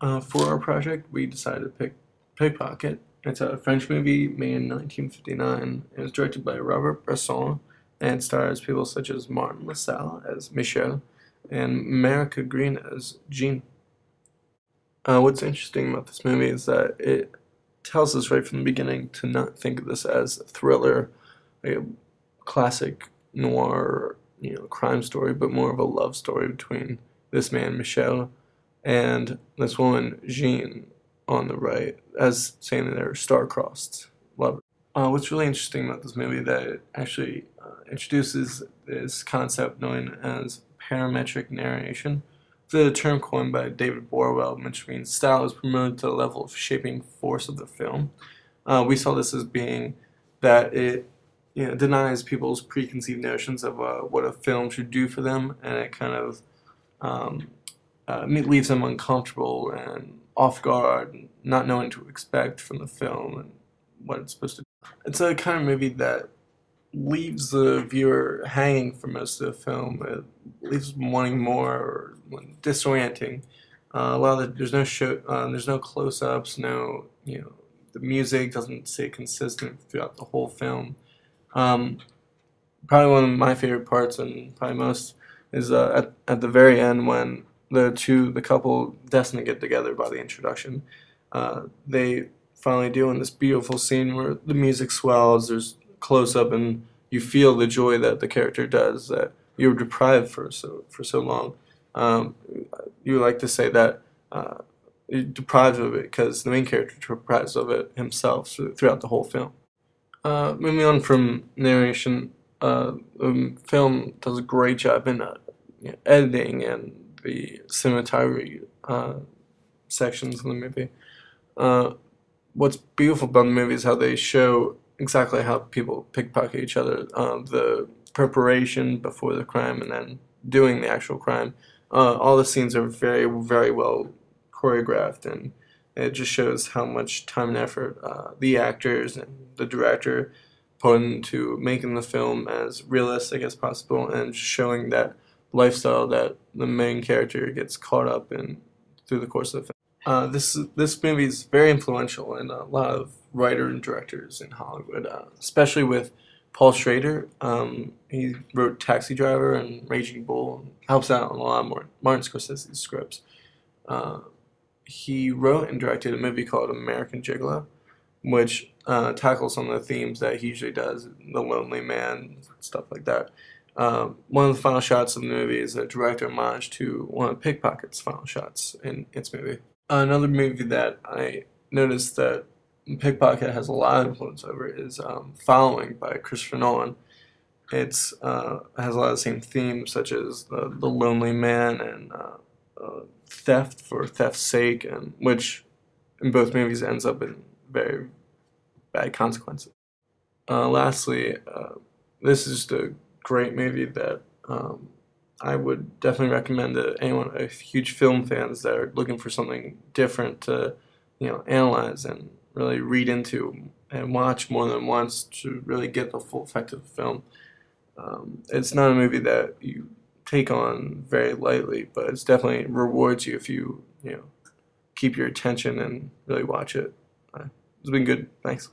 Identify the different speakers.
Speaker 1: For our project, we decided to pick Pickpocket. It's a French movie made in 1959. It was directed by Robert Bresson and stars people such as Martin LaSalle as Michel and America Green as Jean. What's interesting about this movie is that it tells us right from the beginning to not think of this as a thriller, like a classic noir, crime story, but more of a love story between this man Michel and this woman Jean on the right, as saying that they're star-crossed lovers. What's really interesting about this movie that it actually introduces this concept known as parametric narration. It's a term coined by David Borwell, which means style is promoted to the level of shaping force of the film. We saw this as being that it denies people's preconceived notions of what a film should do for them, and it kind of leaves them uncomfortable and off guard, not knowing what to expect from the film and what it's supposed to do. It's a kind of movie that leaves the viewer hanging for most of the film. It leaves them wanting more or disorienting. A lot of there's no there's no close-ups, the music doesn't stay consistent throughout the whole film. Probably one of my favorite parts, and probably most, is at the very end when the couple destined to get together by the introduction. They finally do in this beautiful scene where the music swells, there's close up, and you feel the joy that the character does that you were deprived for so long. You like to say that you're deprived of it because the main character deprives of it himself throughout the whole film. Moving on from narration, the film does a great job in editing and the cinematography sections of the movie. What's beautiful about the movie is how they show exactly how people pickpocket each other, the preparation before the crime and then doing the actual crime. All the scenes are very, very well choreographed, and it just shows how much time and effort the actors and the director put into making the film as realistic as possible and showing that lifestyle that the main character gets caught up in through the course of the film. This movie is very influential in a lot of writers and directors in Hollywood, especially with Paul Schrader. He wrote Taxi Driver and Raging Bull, and helps out on a lot more Martin Scorsese's scripts. He wrote and directed a movie called American Gigolo, which tackles some of the themes that he usually does, the lonely man, stuff like that. One of the final shots of the movie is a direct homage to one of Pickpocket's final shots in its movie. Another movie that I noticed that Pickpocket has a lot of influence over is Following by Christopher Nolan. It's has a lot of the same themes, such as the lonely man and theft for theft's sake, and which in both movies ends up in very bad consequences. Lastly, this is just a great movie that I would definitely recommend to anyone, huge film fans that are looking for something different to, analyze and really read into and watch more than once to really get the full effect of the film. It's not a movie that you take on very lightly, but it's definitely rewards you if you keep your attention and really watch it. It's been good. Thanks.